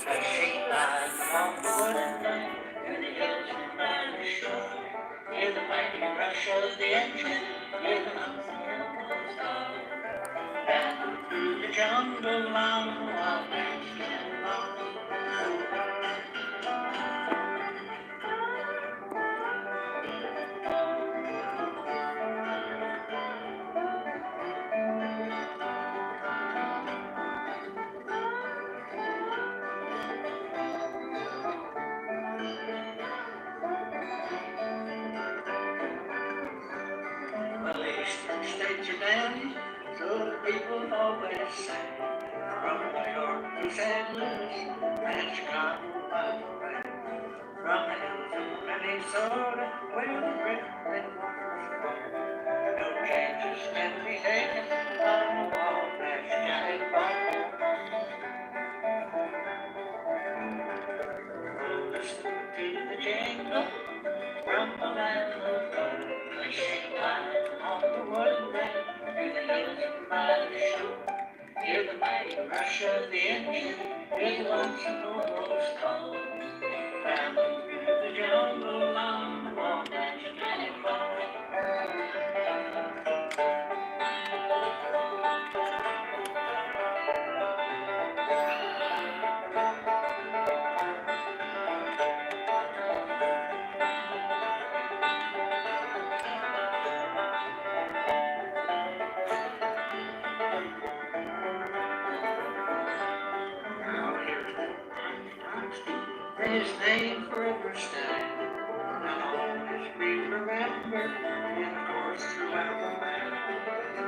As she lies on the wooden line, and the hills by the shore, hear the mighty rush of the engine, hear the mountains call. Down through the jungle on the wild man's cannonball. Well, the eastern states are dandy, so the people always say. From New York to St. Louis and Chicago by the way. From the hills of Minnesota, where the great red waters flow. No changes can be taken on the Wabash Cannonball. Oh, listen to the jingle from the land of gold. They shake light on the woodland through the hills by the shore. Hear the mighty rush of the engine, hear the lonesome old rose call. Traveling through the jungle on the Wabash Cannonball. His name forever stand, and always be remembered, and of course throughout the land.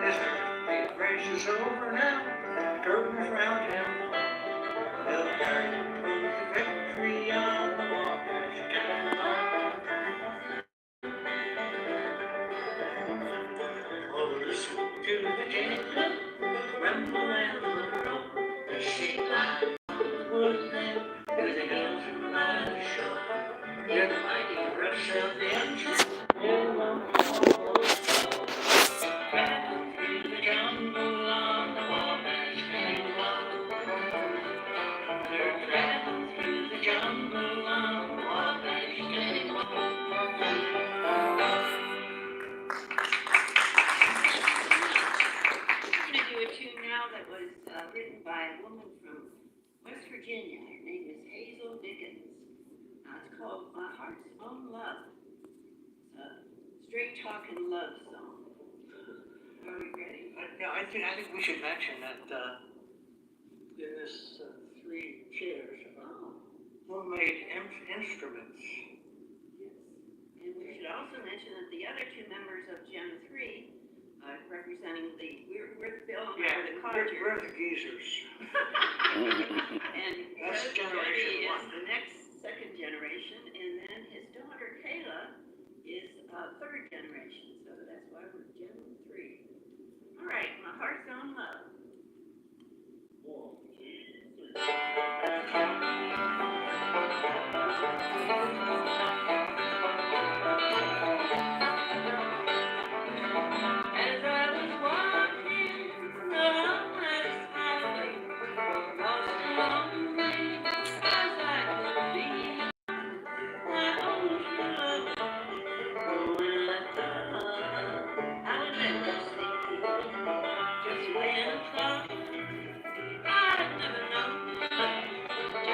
His earthly grace is over now, curtains round him. They'll carry him to victory on the Wabash Cannonball. Oh, listen to the jingle, rumble and the roll, the shake line on the woodland, through the hills and by the shore. Hear the mighty rush of the engine, hear the lonesome old call. Traveling through the jungle on the Wabash Cannonball. They're traveling through the jungle on the Wabash Cannonball. I'm going to do a tune now that was written by a woman from West Virginia. Her name is Hazel Dickens. It's called My Heart's Own Love. It's a straight talking love song. Are we ready? I think we should mention that in this three chairs, homemade instruments. Yes. And we should also mention that the other two members of Gen 3, representing we're the Bill and the Codgers. We're the geezers. And that's generation one. Is the next second generation, and then his daughter Kayla is third generation. So that's why we're Gen 3. All right, My Heart's Own Love. 1, 2, 3. Just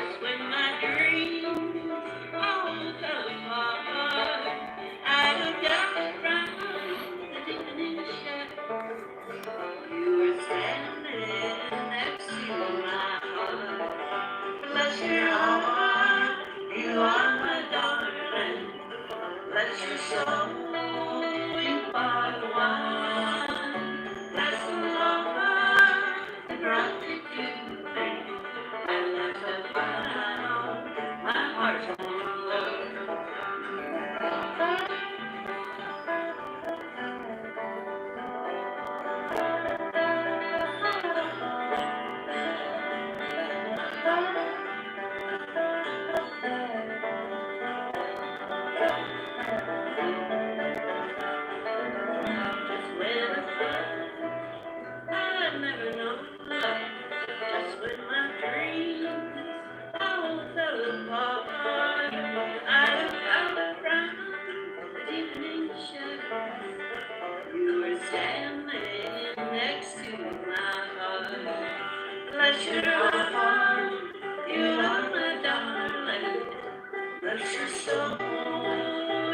Bless your soul,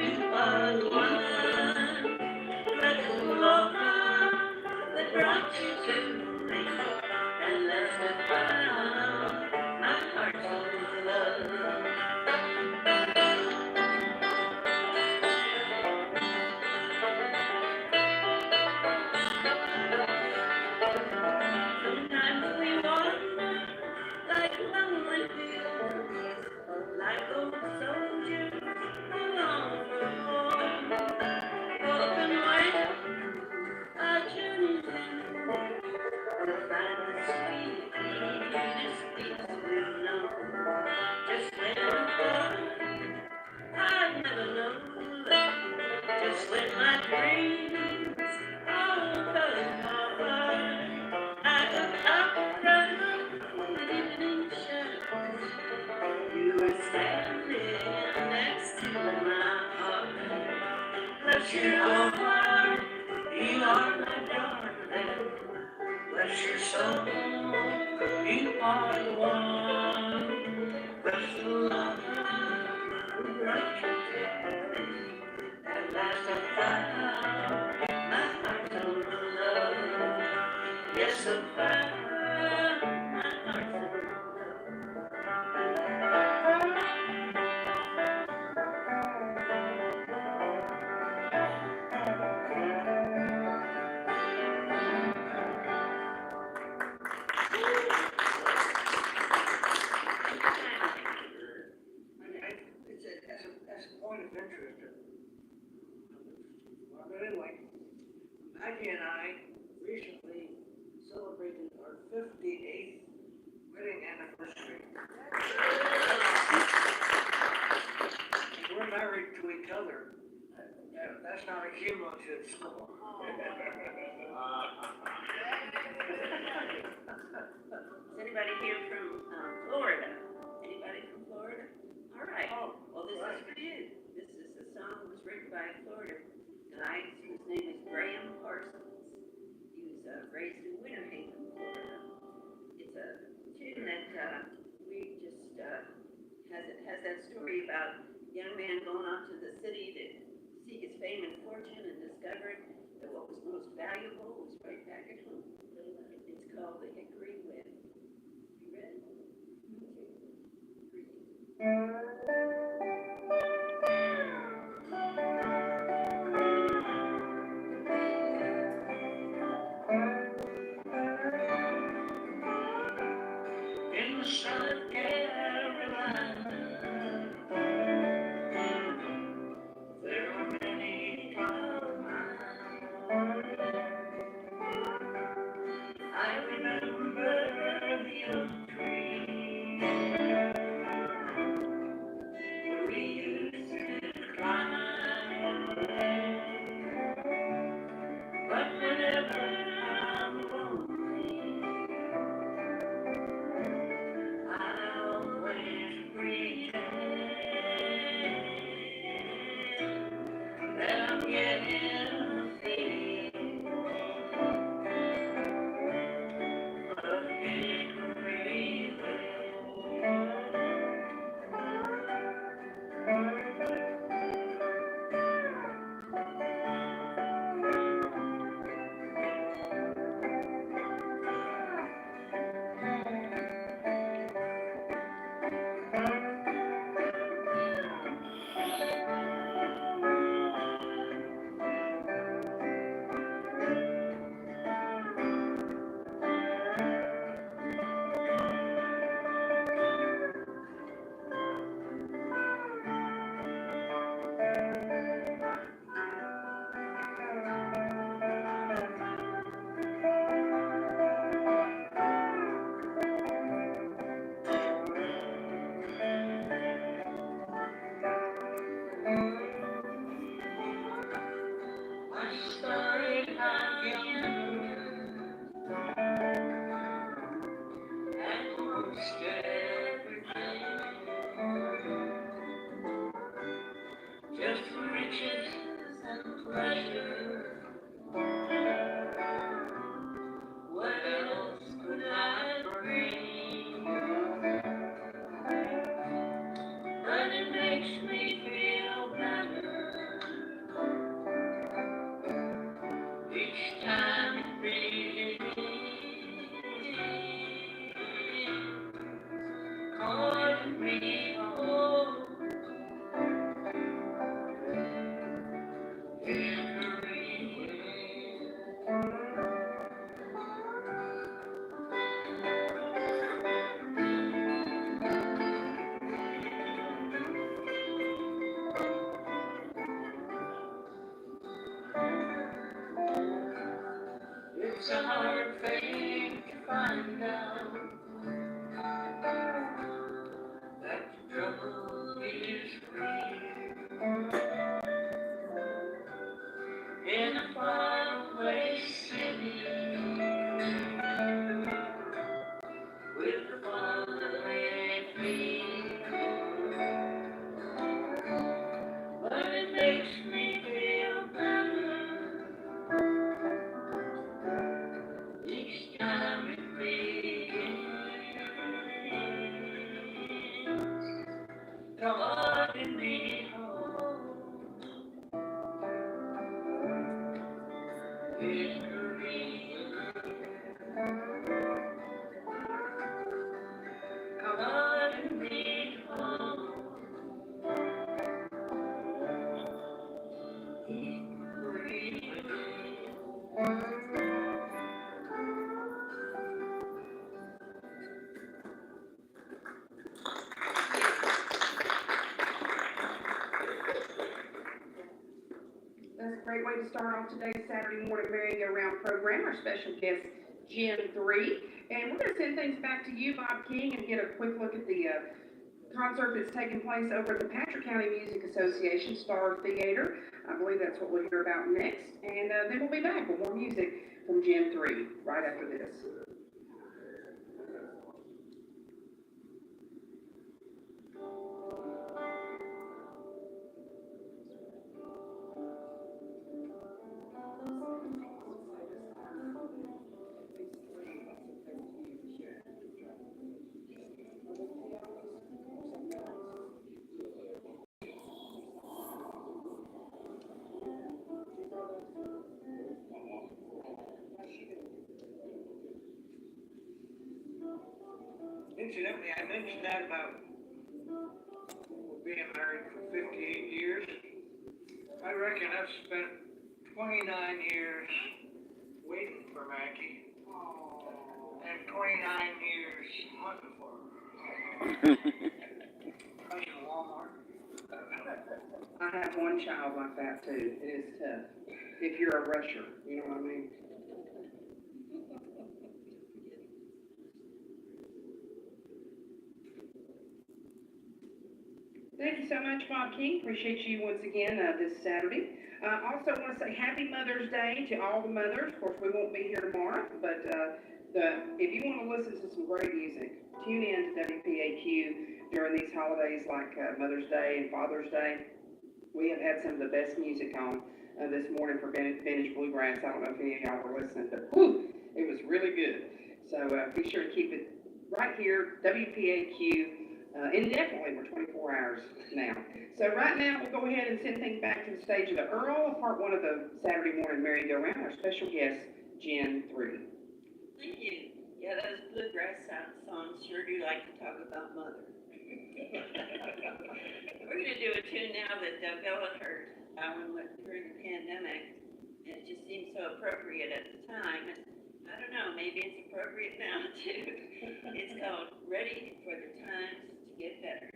you are the one. Bless the Lord that brought you to me, and that's the crown my heart's full of love. Sometimes we wander like lonely pilgrims, like old soldiers who long for home. Open wide, our journey's ending. We'll find the sweetest peace we've known. Just when I thought I'd never know, just when my dreams all fell apart, I looked up from the evening shadows. You were standing next to my heart. Bless your heart, you are my darling. Bless your soul, you are the one. Bless the Lord who brought you to me. At last I found my heart's own love. Yes, I found my heart's own As a point of interest, well, but anyway, Maggie and I recently celebrated our 58th wedding anniversary. We're married to each other. That's not a cumulative score. Is anybody here from Florida? Anybody from Florida? All right. Well, this is for you. This is a song that was written by a Florida guy whose name is Graham Parsons. He was raised in Winter Haven, Florida. It's a tune that we just has that story about a young man going off to the city to seek his fame and fortune and discovering that what was most valuable was right back at home. It's called The Hickory Wind. You ready? In the Southern Carolina, there are many pines. I remember the oak tree where we used to climb. But whenever I'm lonely, I always pretend that I'm getting a feeling of hickory wind. makes me feel better each time it rains, calling me home. It's a hard thing to find out that the trouble is real in a faraway city with the faraway feel. But it makes me feel better each time it rains. Calling me home. Victory. Calling me home. That's a great way to start off today's Saturday morning merry-go-round program. Our special guest, Gen 3. And we're going to send things back to you, Bob King, and get a quick look at the concert that's taking place over at the Patrick County Music Association Star Theater. I believe that's what we'll hear about next. And then we'll be back with more music from Gen 3 right after this. Incidentally, I mentioned that about being married for 58 years. I reckon I've spent 29 years waiting for Maggie and 29 years hunting for her. Rushing Walmart. I have one child like that too. It is tough. If you're a rusher, you know what I mean? Thank you so much, Bob King. Appreciate you once again this Saturday. Also want to say Happy Mother's Day to all the mothers. Of course, we won't be here tomorrow, but if you want to listen to some great music, tune in to WPAQ during these holidays like Mother's Day and Father's Day. We have had some of the best music on this morning for Vintage Bluegrass. I don't know if any of y'all were listening, but whew, it was really good. So be sure to keep it right here, WPAQ. Indefinitely, we're 24 hours now. So right now, we'll go ahead and send things back to the stage of the Earl, part one of the Saturday morning merry-go-round, our special guest, Gen 3. Thank you. Yeah, those bluegrass songs sure do like to talk about mother. We're going to do a tune now that Bella heard during the pandemic. It just seemed so appropriate at the time. And I don't know, maybe it's appropriate now too. It's called Ready for the Times to Get Better.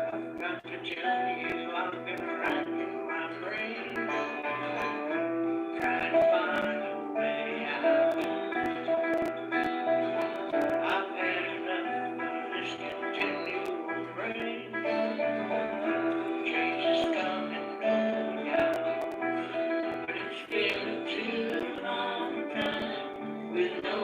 I've got to tell you, I've been racking my brain, trying to find a way out. I've had enough of this continual rain. Change is coming, going out, but it's been too long time with no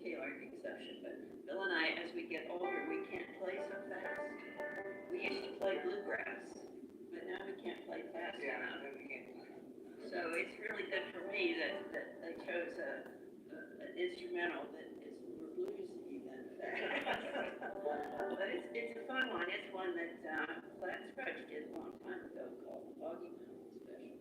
Taylor an exception, but Bill and I, as we get older, we can't play so fast. We used to play bluegrass, but now we can't play fast enough. So it's really good for me that they chose an instrumental that is more bluesy than fast. But it's a fun one. It's one that Flat Scratch did a long time ago called Boggy Mountain Special.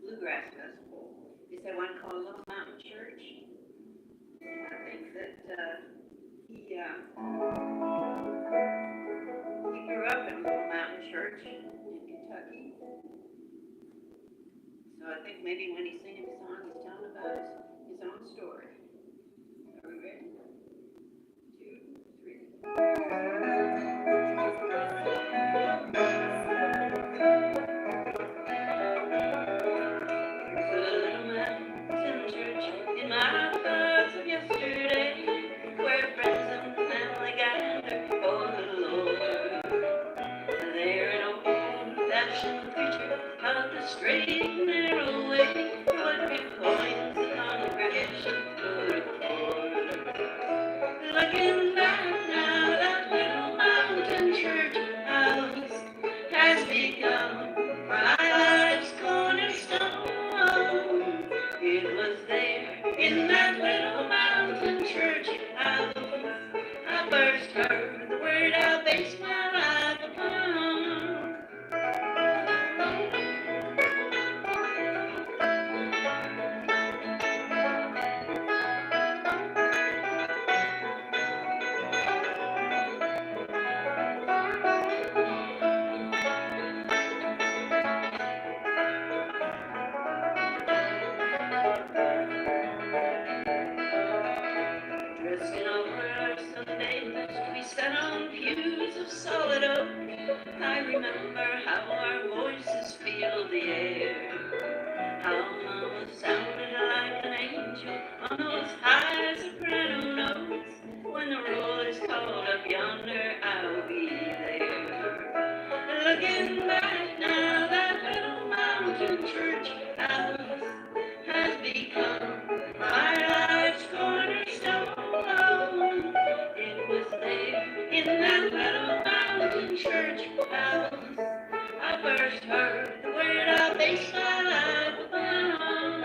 Bluegrass Festival. Is there one called Little Mountain Church? I think that he grew up in Little Mountain Church in Kentucky. So I think maybe when he's singing the song, he's telling about his own story. Are we ready? 'Cause when the roll is called up yonder, I'll be there. Looking back now, that little mountain church house has become my life's cornerstone. It was there in that little mountain church house I first heard the word I based my life upon.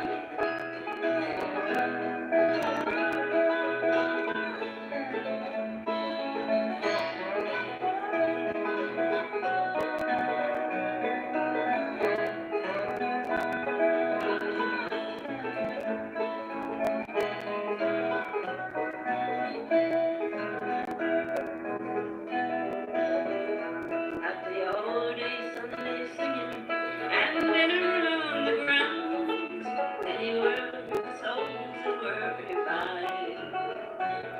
At the old days, Sunday singing, and dinner on the grounds, anywhere with the souls that were divided.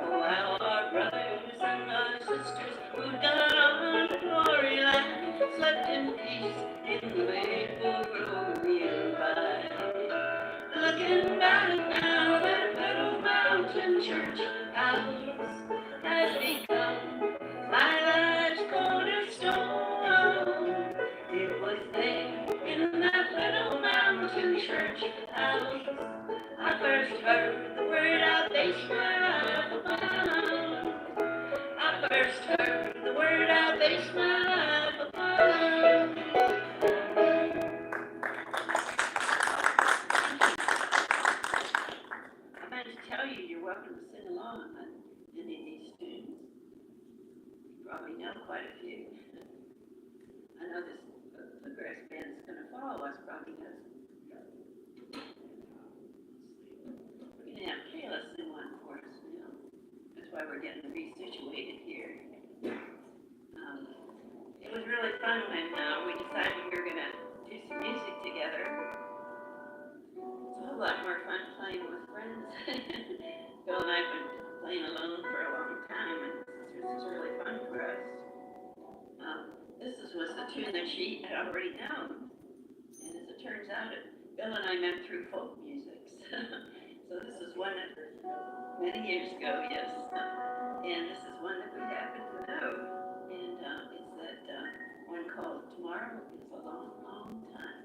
Oh, how our brothers and our sisters who'd gone on to glory land slept in peace in the maple grove nearby. Looking back now, that little mountain church house has become my life's cornerstone. It was there in that little mountain church house I first heard the word I based my life upon. I first heard the word I based my life upon. I meant to tell you, you're welcome to sing along on any of these tunes. You probably know quite a few. I know this bluegrass band is going to follow us, probably does. We're going to have Kayla sing one for us now. That's why we're getting resituated here. It was really fun when we decided we were going to do some music together. It's a whole lot more fun playing with friends. Bill and I have been playing alone for a long time, and this is really fun for us. This was the tune that she had already known, and as it turns out, Bill and I met through folk music. So this is one that many years ago, yes, and this is one that we happen to know, and it's that one called "Tomorrow Is a Long, Long Time."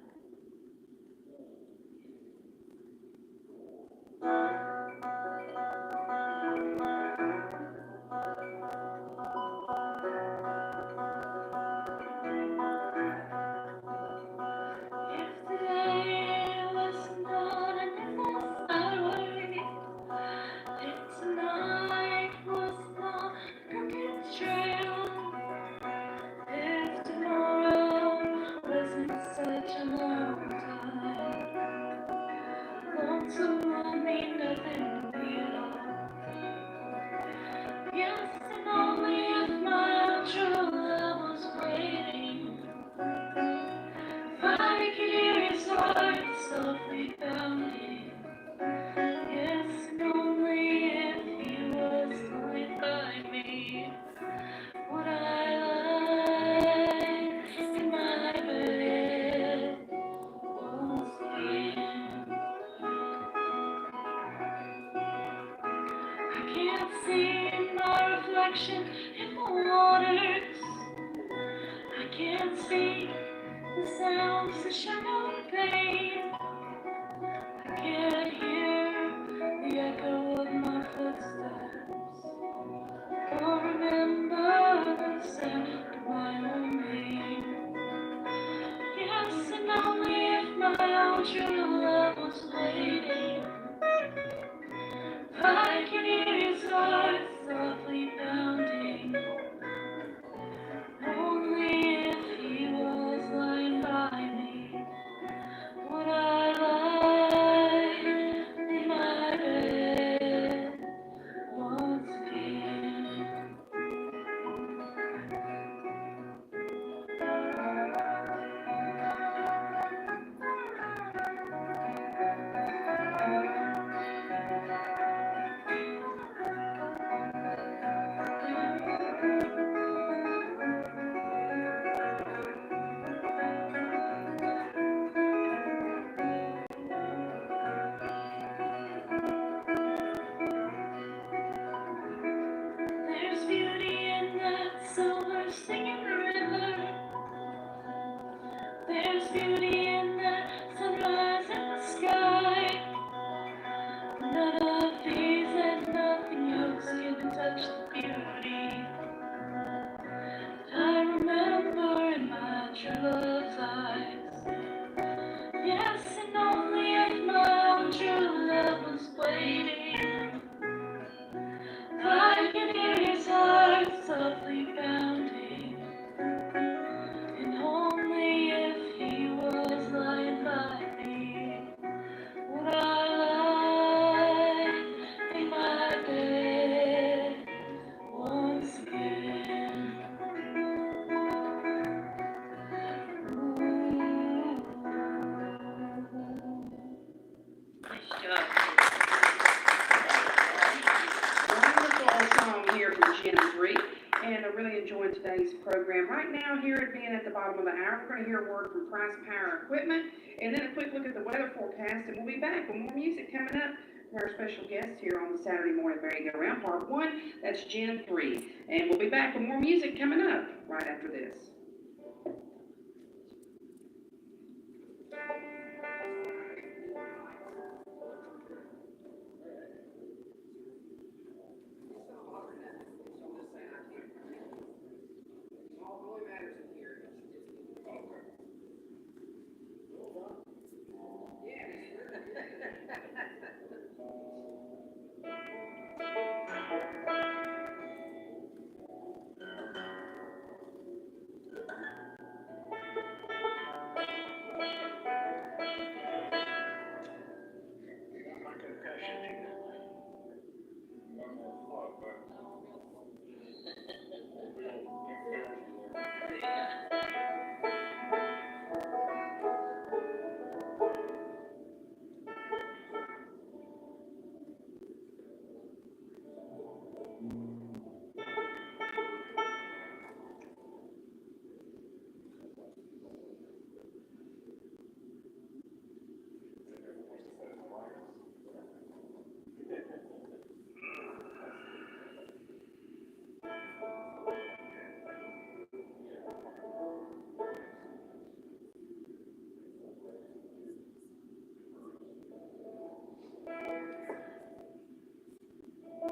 program. Right now, here at being at the bottom of the hour, we're going to hear a word from Price Power Equipment, and then a quick look at the weather forecast, and we'll be back with more music coming up from our special guest here on the Saturday Morning Merry-Go-Round, Part 1. That's Gen 3. And we'll be back with more music coming up right after this.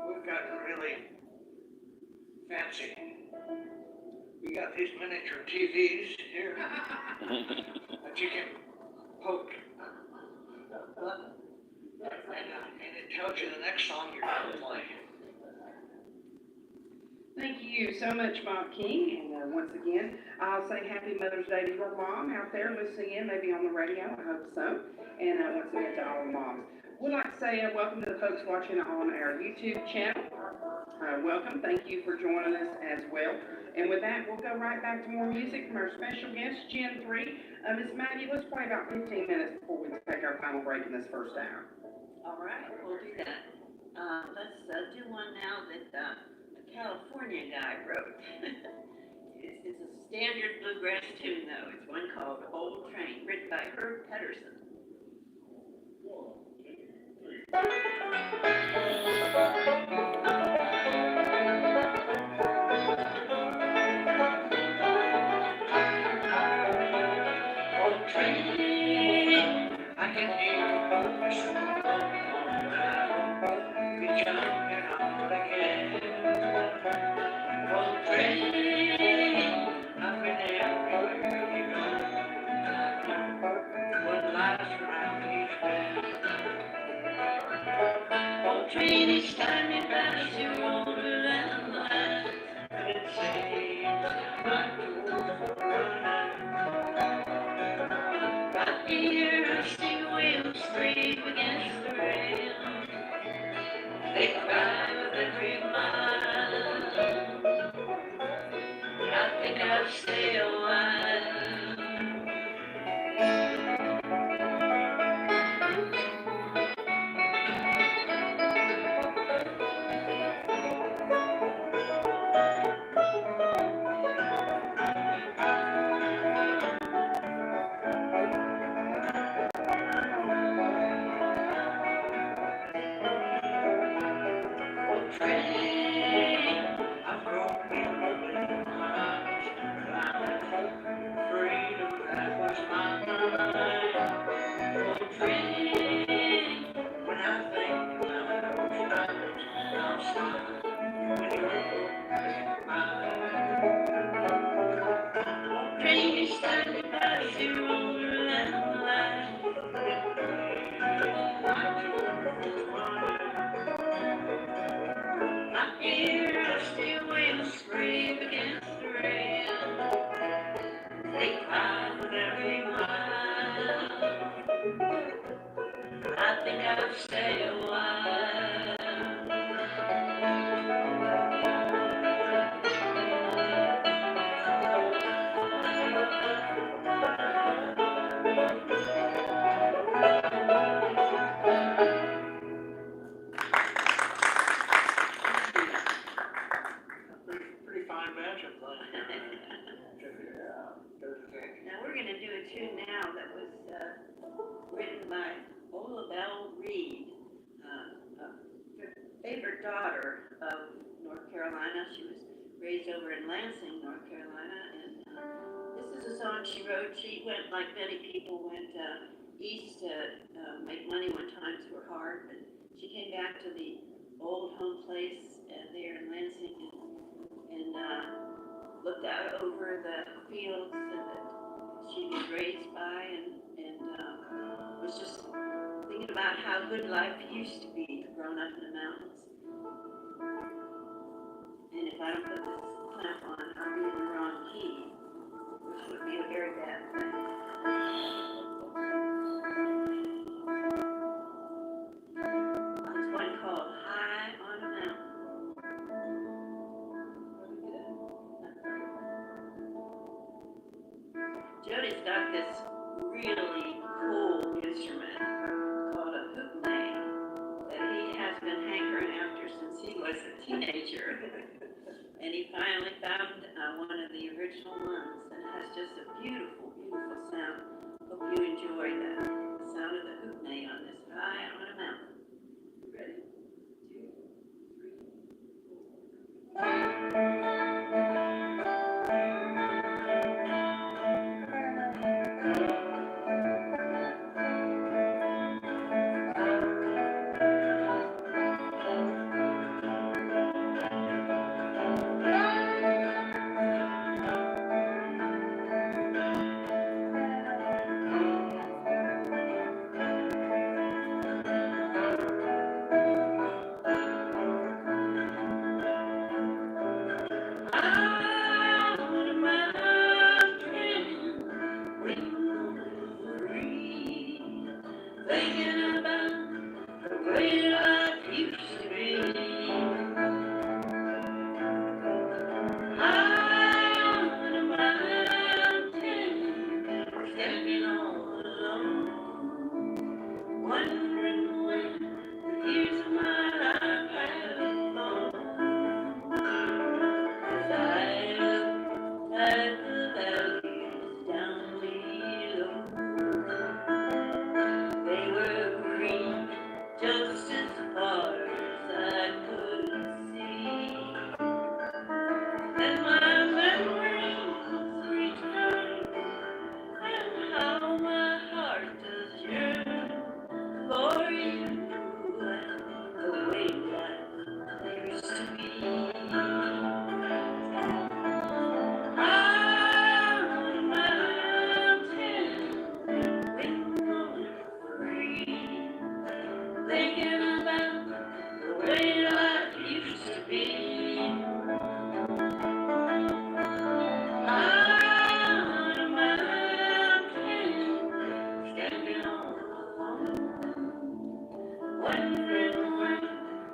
We've gotten really fancy. We got these miniature TVs here that you can poke a button, and it tells you the next song you're going to play. Thank you so much, Bob King. And once again, I'll say Happy Mother's Day to your mom out there listening in, maybe on the radio. I hope so. And once again, to all the moms. We'd like to say welcome to the folks watching on our YouTube channel. Welcome. Thank you for joining us as well. And with that, we'll go right back to more music from our special guest, Gen 3. Miss Maggie, let's play about 15 minutes before we take our final break in this first hour. All right, we'll do that. Let's do one now that a California guy wrote. It's a standard bluegrass tune, though. It's one called Old Train, written by Herb Pedersen. Old train, I can hear the whistle going round. Be jumping on again. Old train, I've been everywhere you go. What lies around each bend. Old train, each time you pass your wonderland land, and it seems like the world running. Right here, I see wheels scrape against the rail. They cry with every mile. I think I'll stay a while. Old train, I've grown weary miles to climb. Freedom, that was my mind. Old train, when I think about those times, I'll smile when you're mine. Old train, you stand and pass your wonderland life. Like the world running. I hear rusty wheels scrape against the rail. They cry with every mile. I think I'll stay a while. tune now that was written by Ola Belle Reed, a favorite daughter of North Carolina. She was raised over in Lansing, North Carolina, and this is a song she wrote. She went, like many people, went east to make money when times were hard, but she came back to the old home place there in Lansing and looked out over the fields that she was raised by and was just thinking about how good life used to be growing up in the mountains. And if I don't put this clamp on, I'll be in the wrong key, which would be a very bad thing. There's one called High on a Mountain. Jody's got this really cool instrument called a hoopney that he has been hankering after since he was a teenager. And he finally found one of the original ones, and it has just a beautiful, beautiful sound. Hope you enjoy that. The sound of the hoopney on this High on a Mountain. Ready? 2, 3, 4. Thinking about the way life used to be. High on a mountain, standing all alone, wondering when the years of my life have gone. As I look at the valleys down below, they were green just as far as I could see. And my memories return, and how my heart does yearn for you, the way life used to be. High on a mountain, wind blowing free, thinking about the way life used to be. High on a mountain, standing all alone, wondering when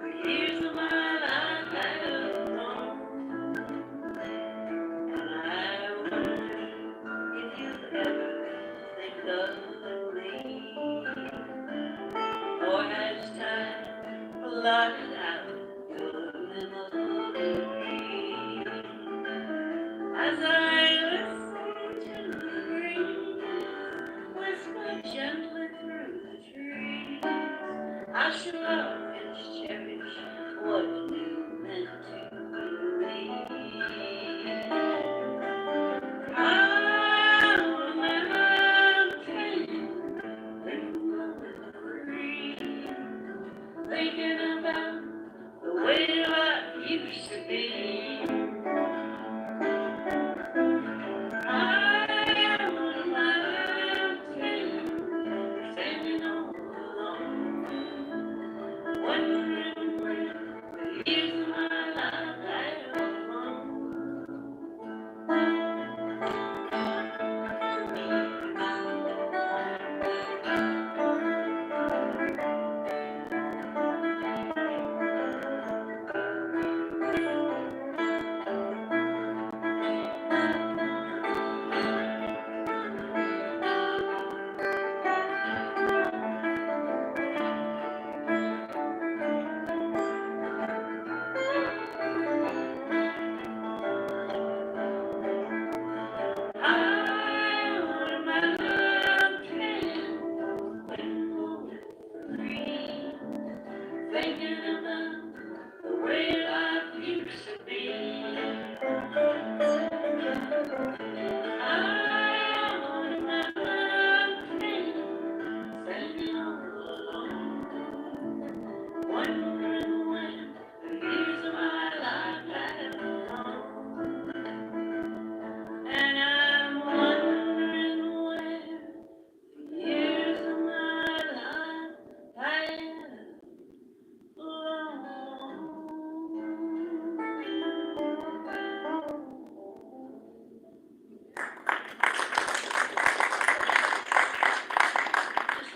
the years of my life have gone. And I wonder if you'll ever think of me, or has time blotted out your memory? As I listen to the breeze whisper gently through the trees, I shall always cherish what you meant to me. High on a mountain, wind blowing free, thinking about the way life used to be. High on a mountain, standing all alone,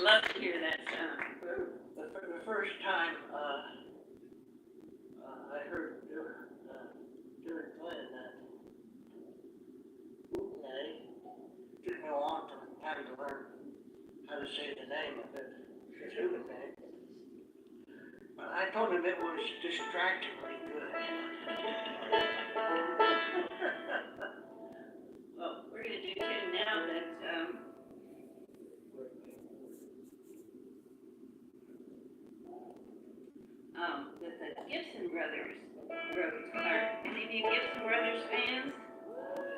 love to hear that song. The first time I heard during playing that, it took me a long time to learn how to say the name of it, his human name. But I told him it was distractingly good. Well, we're gonna do two now that, that the Gibson brothers wrote. Are any of you Gibson brothers fans?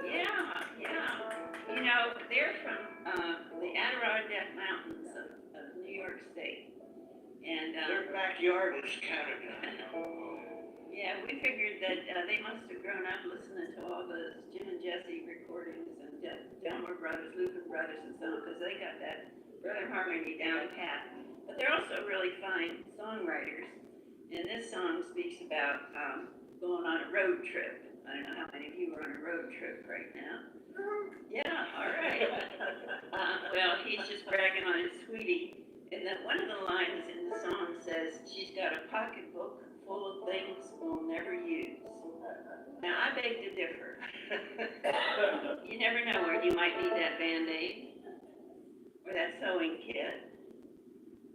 Yeah, yeah. You know, they're from, the Adirondack Mountains of New York State. And, Their backyard is Canada. yeah, we figured that they must have grown up listening to all those Jim and Jesse recordings and Delmar Brothers, Luther Brothers, and so on, because they got that brother harmony down pat. But they're also really fine songwriters. And this song speaks about going on a road trip. I don't know how many of you are on a road trip right now. Yeah, all right. Well, he's just bragging on his sweetie. And then one of the lines in the song says, she's got a pocketbook full of things we'll never use. Now, I beg to differ. You never know where you might need that Band-Aid or that sewing kit.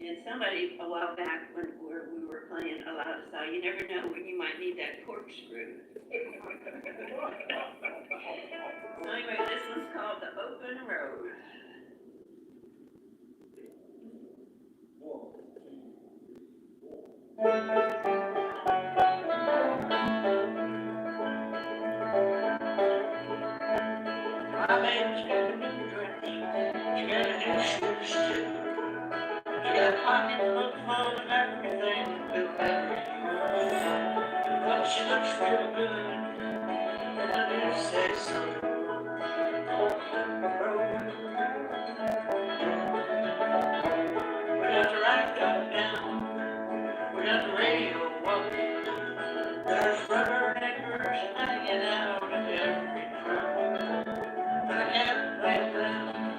And somebody a while back when we were playing a loud saw, you never know when you might need that corkscrew. So anyway, this one's called The Open Road. My baby's got a new dress. She got a new shoes too. She got a pocketbook full of everything we'll ever use. But she looks real good. And I dare say so. We got the rack up down. We got the radio up. There's rubberneckers hanging out of every truck. But I can't lay down.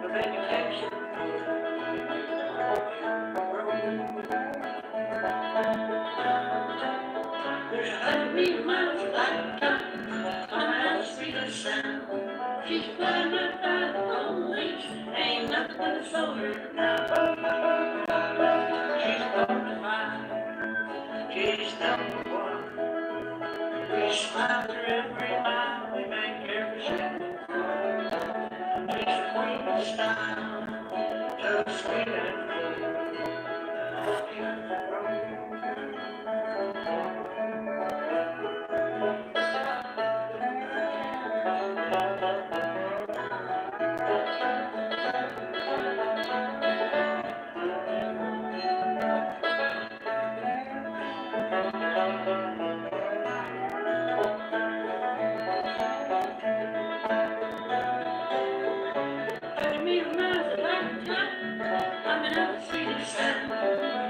But they can take some There's 100 miles of blacktop coming out of Sweetest Sound. She's flying right by the police. Ain't nothing gonna slow her down. She's bonafide. She's number one. We smile through every mile. We make every single one. She's the queen of style. So sweet and good.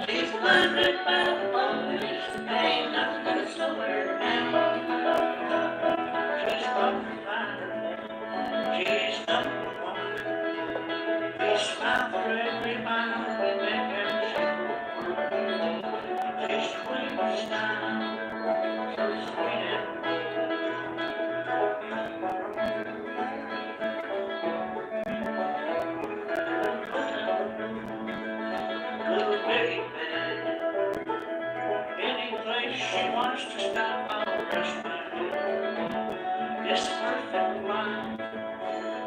She's blinded by the police. Ain't nothing gonna slow her down. She's bonafide. She's number one. We smile for every mile. We make every single one. She's the queen of style. So sweet and little baby. Any place she wants to stop, I'll rest my head. It's a perfect line,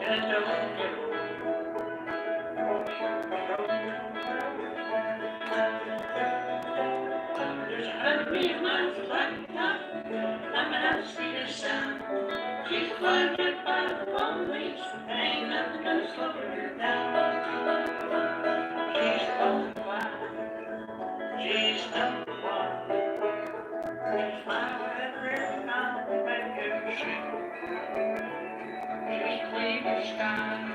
and it don't get old. There's 100 million miles of blacktop coming out of Sweetest Sound. She's flying right by the police. Ain't nothing gonna slow her down. She's bonafide. She's number one. We smile every time we make every single one. She's queen of style,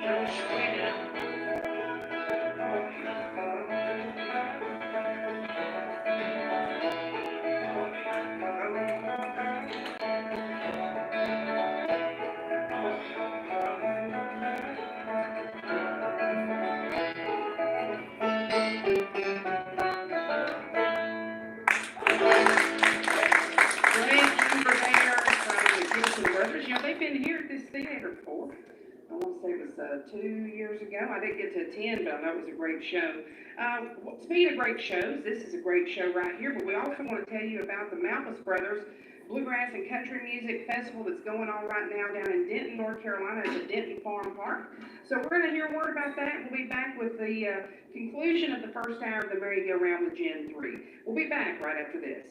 so sweet and I want to say it was 2 years ago. I didn't get to attend, but I know it was a great show. Speaking of great shows, this is a great show right here, but we also want to tell you about the Malthus Brothers Bluegrass and Country Music Festival that's going on right now down in Denton, North Carolina at the Denton Farm Park. So we're going to hear a word about that. We'll be back with the conclusion of the first hour of the merry-go-round with Gen 3. We'll be back right after this.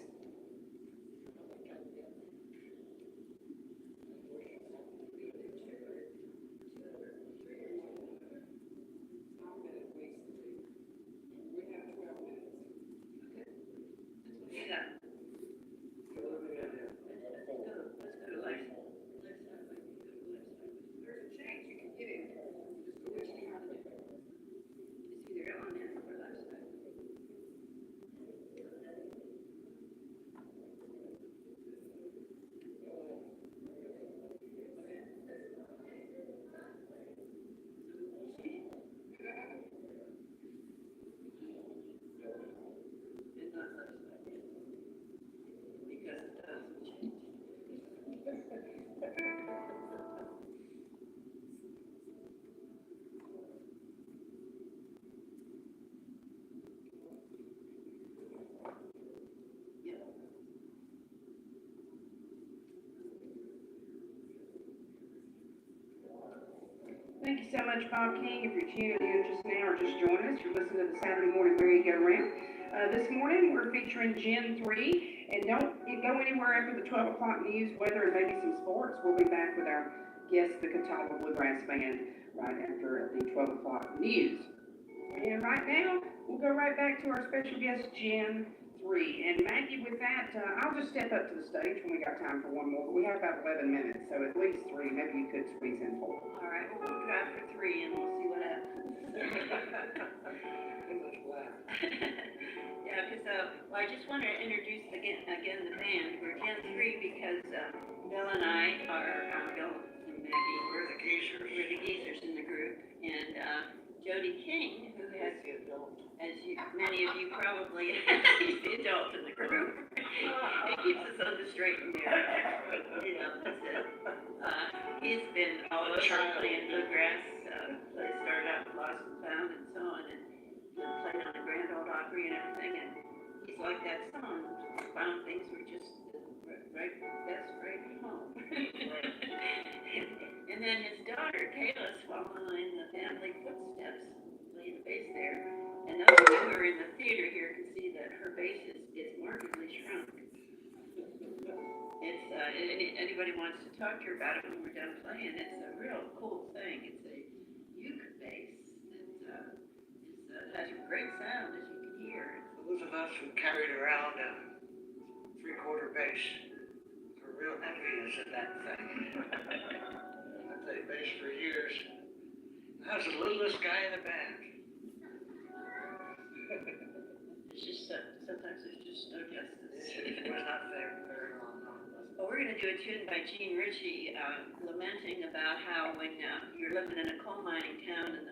Thank you so much, Bob King. If you're tuning in just now or just joining us, you're listening to the Saturday Morning Merry-Go-Round. This morning, we're featuring Gen 3. And don't go anywhere after the 12 o'clock news, weather, and maybe some sports. We'll be back with our guest, the Catawba Bluegrass Band, right after the 12 o'clock news. And right now, we'll go right back to our special guest, Gen 3. And Maggie, with that, I'll just step up to the stage when we got time for one more. But we have about 11 minutes, so at least 3. Maybe you could squeeze in 4. All right, we'll try for 3 and we'll see what happens. Yeah, because well, I just want to introduce again the band. We're Gen 3 because Bill and I are Bill and Maggie. We're the geezers. We're the geezers in the group, and Jody King, who has, as many of you probably, he's the adult in the group. He keeps us on the straight and narrow. You know, that's it. He's been all over playing bluegrass. They started out with Lost and Found and so on, and played on the Grand Ole Opry and everything. And he's like that song, found things were just right home. And then his daughter, Kayla's following in the family footsteps, playing the bass there. And those of you who are in the theater here can see that her bass is markedly shrunk. It's, anybody wants to talk to her about it when we're done playing, it's a real cool thing. It's a uke bass that has a great sound, as you can hear. Those of us who carried around a 3/4 bass are real envious of that thing. I played bass for years. I was the littlest guy in the band. It's just sometimes there's just no justice. It was not there very long. Well, we're going to do a tune by Gene Ritchie, lamenting about how when you're living in a coal mining town and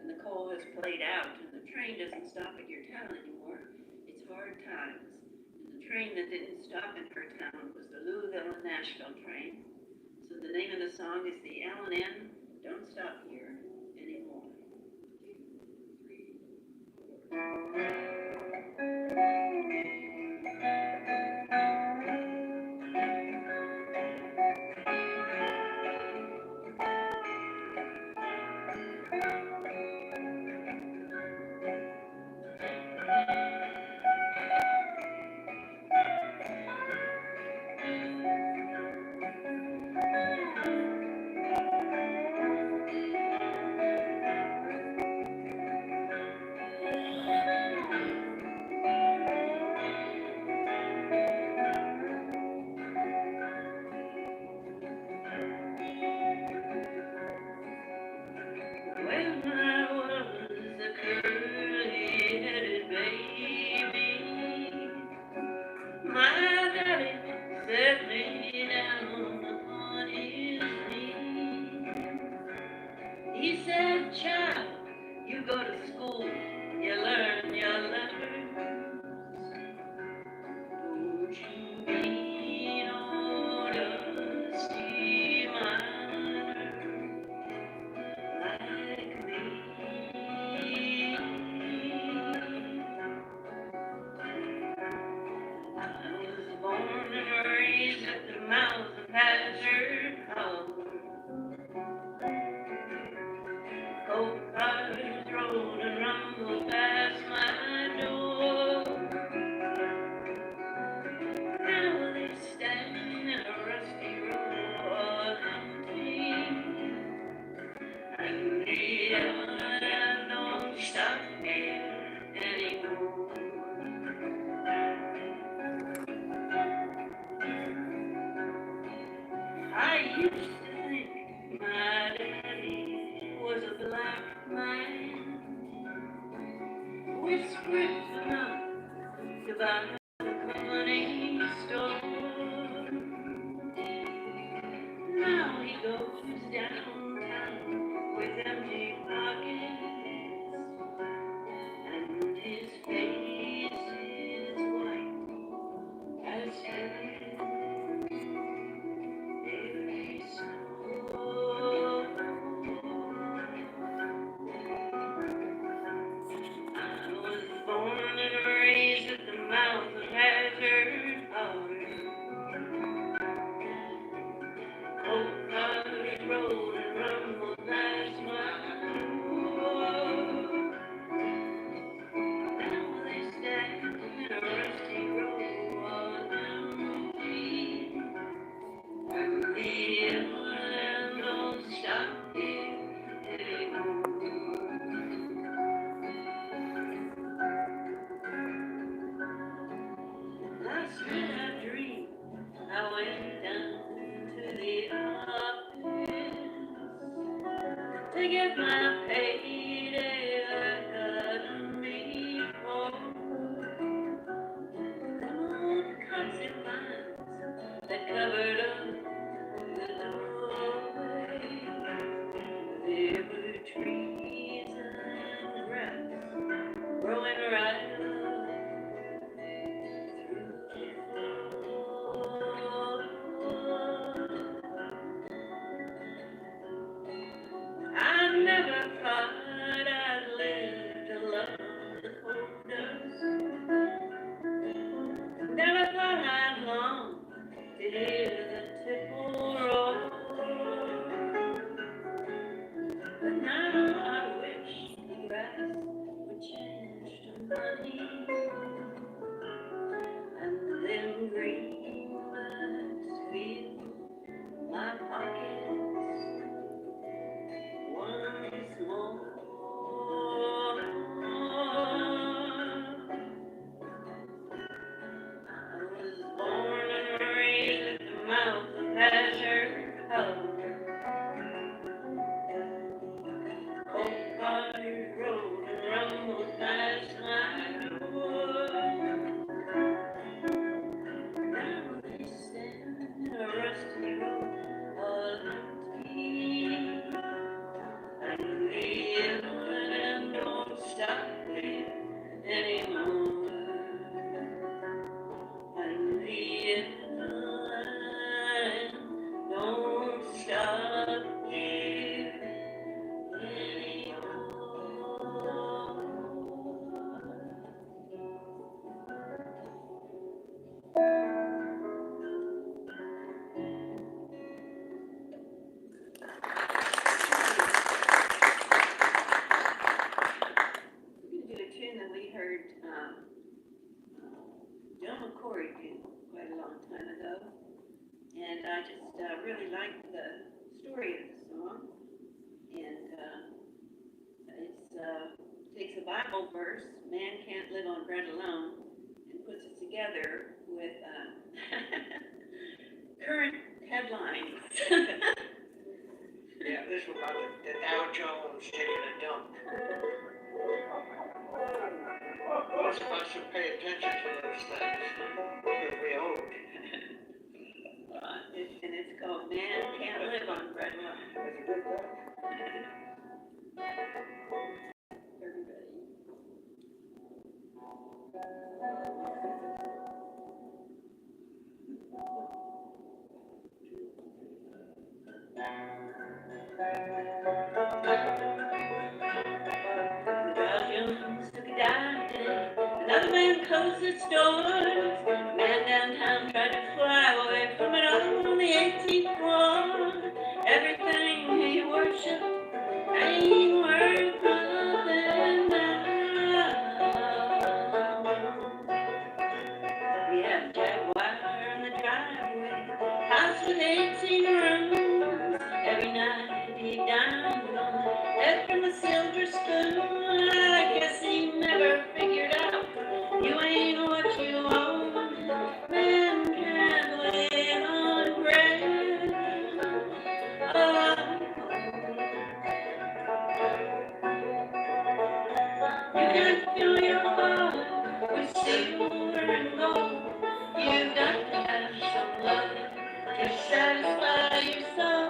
the coal has played out and the train doesn't stop at your town anymore, it's hard times. And the train that didn't stop in her town was the Louisville and Nashville train. So the name of the song is the L&N Don't Stop Here Anymore. 2, 3, 4. to get my payday like I done before. Them old concert lines that covered up the doorway. There were trees and grass growing right up through the floor. I never thought I'd live to love the coldest. Never thought I'd long to hear the tipple roll. But now I wish the grass would change to money, and them greenbacks fill my pockets once more. I was born and raised at the mouth of Azure Harbor. Coal cars rolled and rumbled past my door. Now they stand in a rusty road all empty. And the inland don't stop me anymore. And the inland don't stop me anymore. We're going to do a tune that we heard John McCory do quite a long time ago. And I just really liked the story of the song. And it takes a Bible verse, man can't live on bread alone, and puts it together with current headlines. Yeah, this was about the Dow Jones taking a dump. We're supposed to pay attention to those things because we owed. And it's called Man Can't Live on Bread Alone. That's a good thing. Everybody. Belgium took a dive today. Another man closed its doors. Man downtown tried to fly away from it all on the 18th floor. Everything he worshipped ain't worth nothing now. We have a Jaguar in the driveway, house with 18 rooms. Every night he dined on the head from a silver spoon. I guess he never figured out you ain't what you own. Man can't live on bread alone. You can fill your heart with silver and gold. You've got to have some love to satisfy your soul.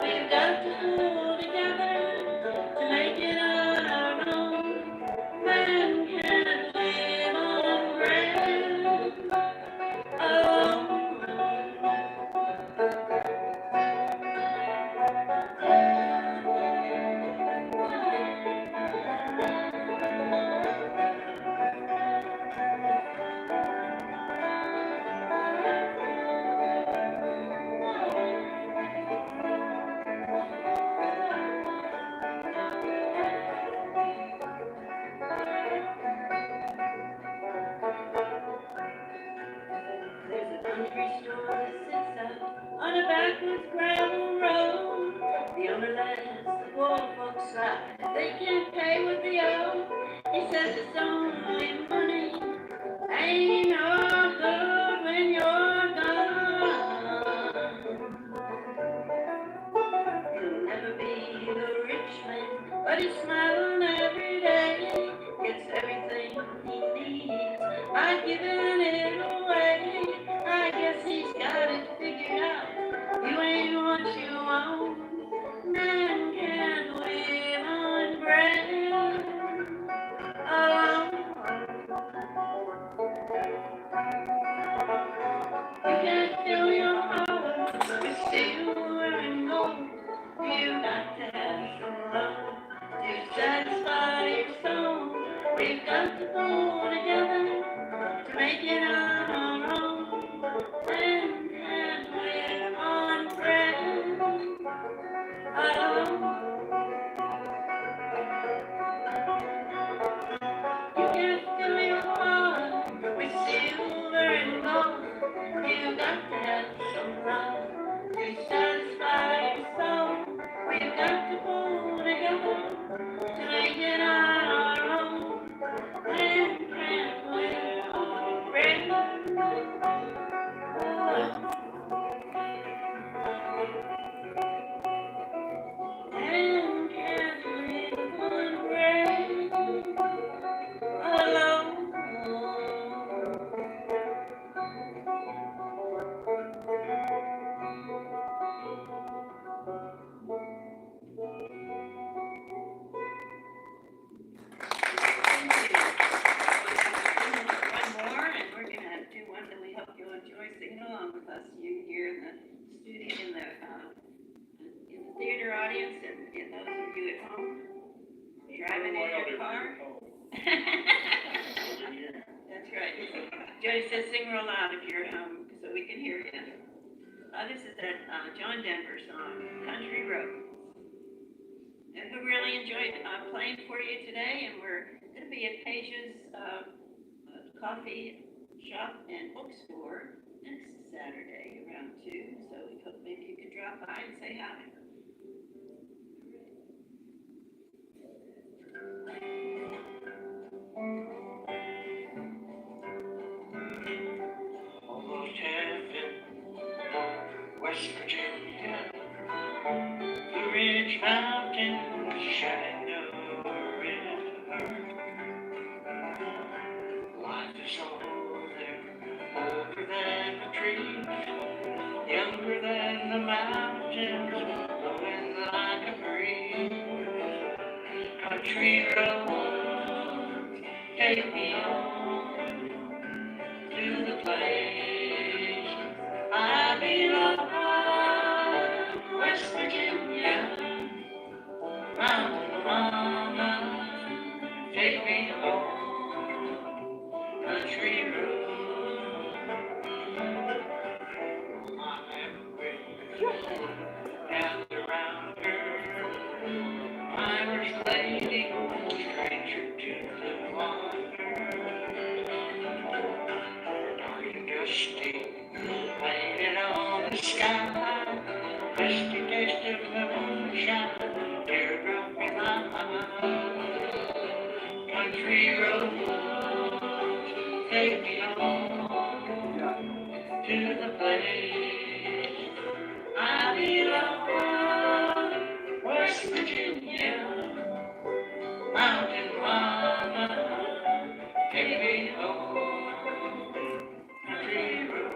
We've got to hold together to make it our own. Man can't live on bread alone. There's a country store that sits out on a backwoods gravel road. The owner lets the poor folks slide. They can't pay what they owe. He says it's only money. Ain't no good when you're gone. You'll never be the rich but he's smiling every day, gets everything he needs by giving it away. I guess he's got it figured out. You ain't what you want. Man can't live on bread alone. You can't fill your heart with silver and gold. You got to have some love to satisfy your soul. We've got to pull together to make it on our own. And can't live on bread alone. You can't fill your heart with silver and gold. You got to have some love to satisfy your soul. We've got to pull together to make it on our own. Man can't live on bread alone. Man can't live on bread alone. One more, and we're gonna do one that we hope you'll enjoy singing along with us. You here in the studio, in the theater audience, and those of you at home driving in your car. That's right. Jody says sing real loud if you're at home, so we can hear you. This is that John Denver song, Country Road. And we really enjoyed playing for you today, and we're going to be at Paige's coffee shop and bookstore next Saturday around 2, so we hope maybe you could drop by and say hi. Almost heaven, West Virginia, the ridge mountains shadow river. Life is older than the trees, younger than the mountains, blowing like a breeze. Country roads take me home to the place I belong. West Virginia, mountain mama, take me home. Country road, my memory gathered around her. Irish lady, stranger to the water. Dark and dusty, painted on the sky. Misty taste of moonshine, teardrop in my eye. Country road, take me home to the place I belong. West Virginia, mountain mama, take me home. Country road,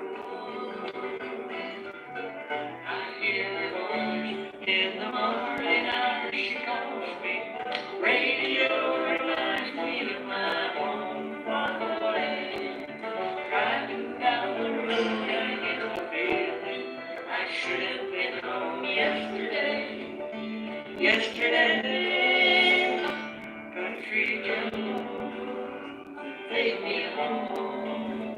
I hear her voice in the morning hours. She calls me. Radio reminds me of my home far away. Driving down the road, I get the feeling I should have been home yesterday. Yesterday, country road, take me home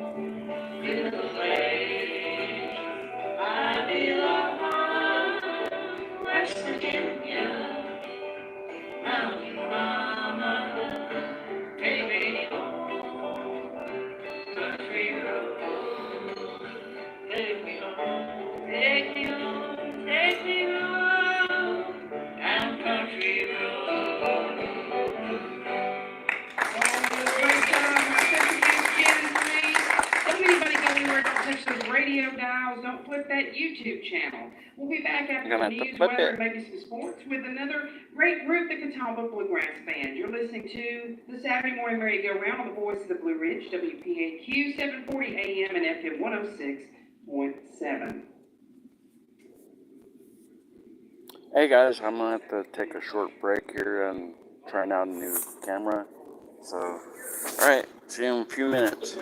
to the place I belong. West Virginia, mountain mama, take me home. Country road, take me home. Take me home, take me home. Down country road. Great job. Now, touch your hands again for me. Don't anybody go anywhere, don't touch those radios. radio dials. Don't flip that YouTube channel. We'll be back after You're the gonna have to news, flip weather, it. and maybe some sports with another great group, the Catawba Bluegrass Band. You're listening to the Saturday Morning Merry-Go-Round on the voice of the Blue Ridge, WPAQ, 740 AM and FM 106.7. Hey guys, I'm gonna have to take a short break here and trying out a new camera. So, alright, see you in a few minutes.